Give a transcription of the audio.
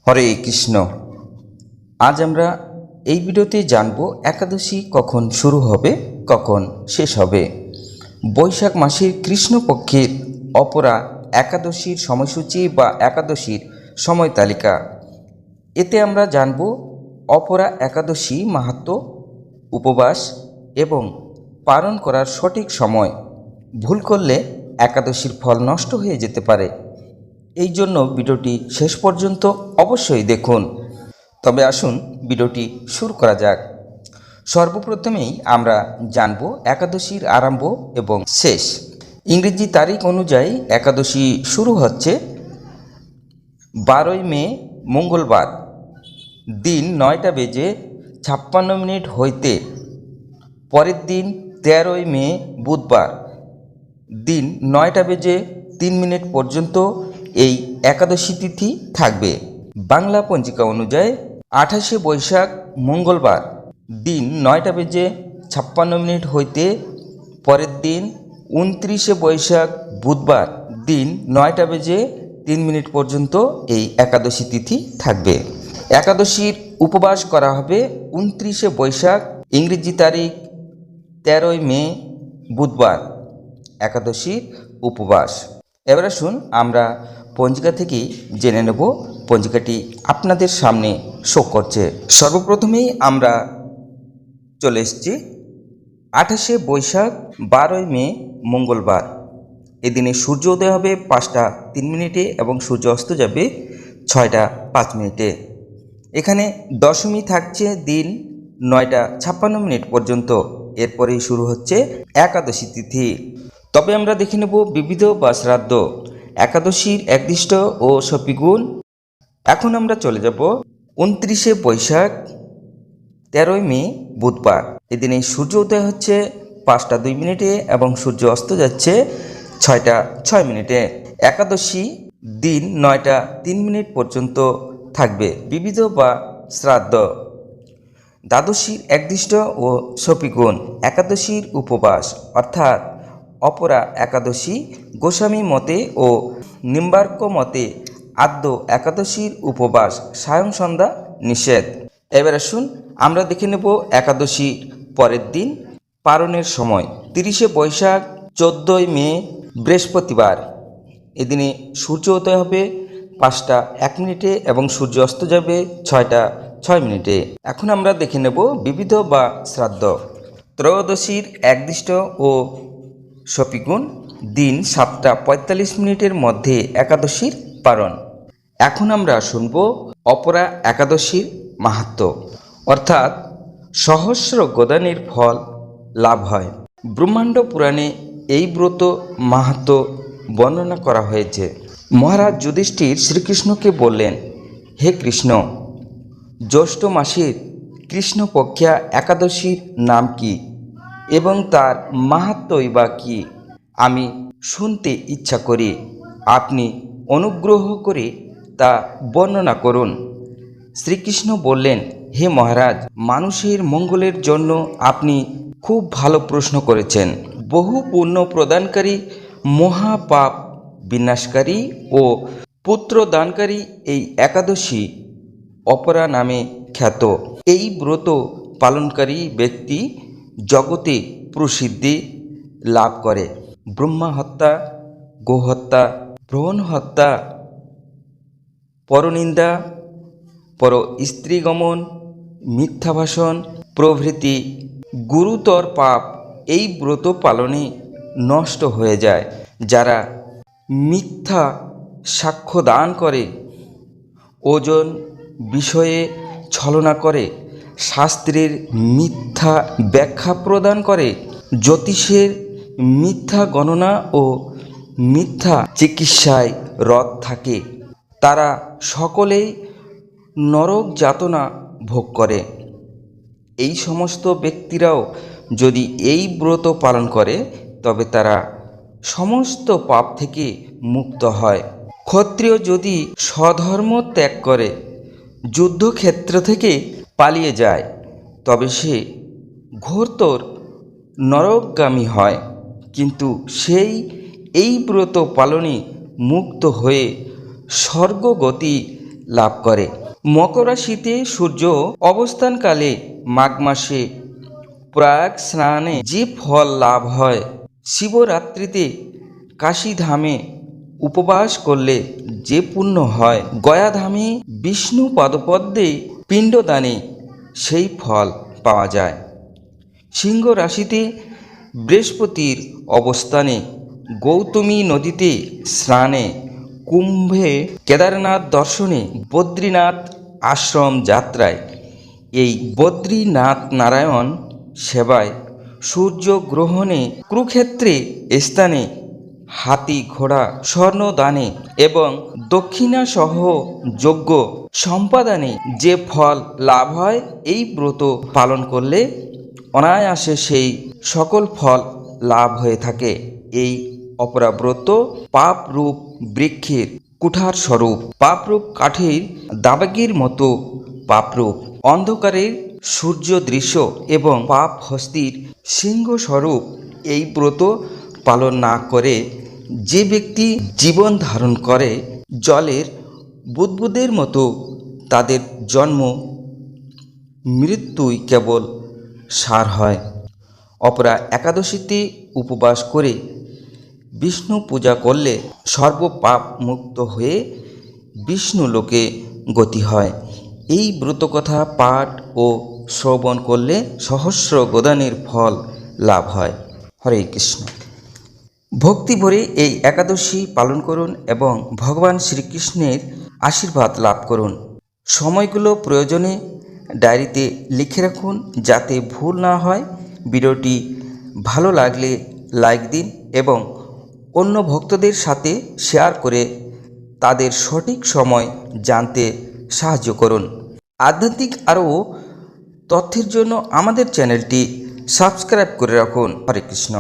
হরে কৃষ্ণ। আজ আমরা এই ভিডিওতে জানব একাদশী কখন শুরু হবে, কখন শেষ হবে। বৈশাখ মাসের কৃষ্ণপক্ষের অপরা একাদশীর সময়সূচি বা একাদশীর সময় তালিকা। এতে আমরা জানব অপরা একাদশী মাহাত্ম্য, উপবাস এবং পালন করার সঠিক সময়। ভুল করলে একাদশীর ফল নষ্ট হয়ে যেতে পারে। এই জন্য ভিডিওটি শেষ পর্যন্ত অবশ্যই দেখুন। তবে আসুন ভিডিওটি শুরু করা যাক। সর্বপ্রথমেই আমরা জানব একাদশীর আরম্ভ এবং শেষ। ইংরেজি তারিখ অনুযায়ী একাদশী শুরু হচ্ছে 12ই মে মঙ্গলবার দিন 9:56 হইতে, পরের দিন 13ই মে বুধবার দিন 9:03 পর্যন্ত এই একাদশী তিথি থাকবে। বাংলা পঞ্জিকা অনুযায়ী 28শে বৈশাখ মঙ্গলবার দিন 9:56 হইতে, পরের দিন 29শে বৈশাখ বুধবার দিন 9:03 পর্যন্ত এই একাদশী তিথি থাকবে। একাদশীর উপবাস করা হবে 29শে বৈশাখ, ইংরেজি তারিখ 13ই মে বুধবার একাদশীর উপবাস। এবার আসুন আমরা পঞ্জিকা থেকেই জেনে নেব। পঞ্জিকাটি আপনাদের সামনে শো করছে। সর্বপ্রথমেই আমরা চলে এসেছি 28শে বৈশাখ 12ই মে মঙ্গলবার। এদিনে সূর্য উদয় হবে 5:03 এবং সূর্য অস্ত যাবে 6:05। এখানে দশমী থাকছে দিন 9:56 পর্যন্ত। এরপরেই শুরু হচ্ছে একাদশী তিথি। তবে আমরা দেখে নেব বিবিধ বা শ্রাদ্ধ, একাদশীর একদিষ্ট ও সপিগুণ। এখন আমরা চলে যাব 29শে বৈশাখ 13ই মে বুধবার। এদিনে সূর্য উদয় হচ্ছে 5:02 এবং সূর্য অস্ত যাচ্ছে 6:06। একাদশী দিন 9:03 পর্যন্ত থাকবে। বিবিধ বা শ্রাদ্ধ, দ্বাদশীর একদিষ্ট ও সপিগুণ, একাদশীর উপবাস অর্থাৎ অপরা একাদশী গোস্বামী মতে ও নিম্বার্ক মতে আদ্য একাদশীর উপবাস সায়ং সন্ধ্যা নিষেধ। এবার আসুন আমরা দেখে নেব একাদশীর পরের দিন পালনের সময়। 30শে বৈশাখ 14ই মে বৃহস্পতিবার। এদিনে সূর্য উদয় হবে 5:01 এবং সূর্য অস্ত যাবে 6:06। এখন আমরা দেখে নেব বিবিধ বা শ্রাদ্ধ। ত্রয়োদশীর একদিষ্ট ও সপিগুণ, দিন 7:45 মধ্যে একাদশীর পালন। এখন আমরা শুনব অপরা একাদশীর মাহাত্ম্য, অর্থাৎ সহস্র গোদানের ফল লাভ হয়। ব্রহ্মাণ্ড পুরাণে এই ব্রত মাহাত্ম্য বর্ণনা করা হয়েছে। মহারাজ যুধিষ্ঠির শ্রীকৃষ্ণকে বললেন, হে কৃষ্ণ, জ্যৈষ্ঠ মাসের কৃষ্ণপক্ষা একাদশীর নাম কি এবং তার মাহাত্ম্যই বা কী? আমি শুনতে ইচ্ছা করি। আপনি অনুগ্রহ করে তা বর্ণনা করুন। শ্রীকৃষ্ণ বললেন, হে মহারাজ, মানুষের মঙ্গলের জন্য আপনি খুব ভালো প্রশ্ন করেছেন। বহু পুণ্য প্রদানকারী, মহাপাপ বিনাশকারী ও পুত্র দানকারী এই একাদশী অপরা নামে খ্যাত। এই ব্রত পালনকারী ব্যক্তি জগতে প্রসিদ্ধি লাভ করে। ব্রহ্মা হত্যা, গোহত্যা, ভ্রূণ হত্যা, পরনিন্দা, পর স্ত্রীগমন, মিথ্যা ভাষণ প্রভৃতি গুরুতর পাপ এই ব্রত পালনে নষ্ট হয়ে যায়। যারা মিথ্যা সাক্ষ্য দান করে, ওজন বিষয়ে ছলনা করে, শাস্ত্রের মিথ্যা ব্যাখ্যা প্রদান করে, জ্যোতিষের মিথ্যা গণনা ও মিথ্যা চিকিৎসায় রত থাকে, তারা সকলেই নরক যাতনা ভোগ করে। এই সমস্ত ব্যক্তিরাও যদি এই ব্রত পালন করে তবে তারা সমস্ত পাপ থেকে মুক্ত হয়। ক্ষত্রিয় যদি স্বধর্ম ত্যাগ করে, যুদ্ধক্ষেত্র থেকে পালিয়ে যায়, তবে সে ঘোরতর নরকগামী হয়। কিন্তু সেই এই ব্রত পালনে মুক্ত হয়ে স্বর্গগতি লাভ করে। মকর রাশিতে সূর্য অবস্থানকালে মাঘ মাসে প্রয়াগ স্নানে যে ফল লাভ হয়, শিবরাত্রিতে কাশীধামে উপবাস করলে যে পুণ্য হয়, গয়াধামে বিষ্ণু পদপদ্মে পিণ্ডদানে সেই ফল পাওয়া যায়। সিংহ রাশিতে বৃহস্পতির অবস্থানে গৌতমী নদীতে স্নানে, কুম্ভে কেদারনাথ দর্শনে, বদ্রীনাথ আশ্রম যাত্রায়, এই বদ্রীনাথ নারায়ণ সেবায়, সূর্যগ্রহণে, কুরুক্ষেত্রে স্থানে, হাতি ঘোড়া স্বর্ণদানে এবং দক্ষিণাসহ যজ্ঞ সম্পাদনে যে ফল লাভ হয়, এই ব্রত পালন করলে অনায়াসে সেই সকল ফল লাভ হয়ে থাকে। এই অপরাব্রত পাপরূপ বৃক্ষের কুঠার স্বরূপ, পাপরূপ কাঠের দাবাগির মতো পাপরূপ, অন্ধকারের সূর্য দৃশ্য এবং পাপ হস্তির সিংহ স্বরূপ। এই ব্রত পালন না করে যে ব্যক্তি জীবন ধারণ করে জলের বুদবুদের মতো, তাদের জন্ম মৃত্যুই কেবল সার হয়। অপরা একাদশীতে উপবাস করে বিষ্ণু পূজা করলে সর্বপাপ মুক্ত হয়ে বিষ্ণু লোকে গতি হয়। এই ব্রতকথা পাঠ ও শ্রবণ করলে সহস্র গোদানের ফল লাভ হয়। হরে কৃষ্ণ। ভক্তি ভরে এই একাদশী পালন করুন এবং ভগবান শ্রীকৃষ্ণের আশীর্বাদ লাভ করুন। সময়গুলো প্রয়োজনে ডায়েরিতে লিখে রাখুন যাতে ভুল না হয়। ভিডিওটি ভালো লাগলে লাইক দিন এবং অন্য ভক্তদের সাথে শেয়ার করে তাদের সঠিক সময় জানতে সাহায্য করুন। আধ্যাত্মিক আরও তথ্যের জন্য আমাদের চ্যানেলটি সাবস্ক্রাইব করে রাখুন। হরে কৃষ্ণ।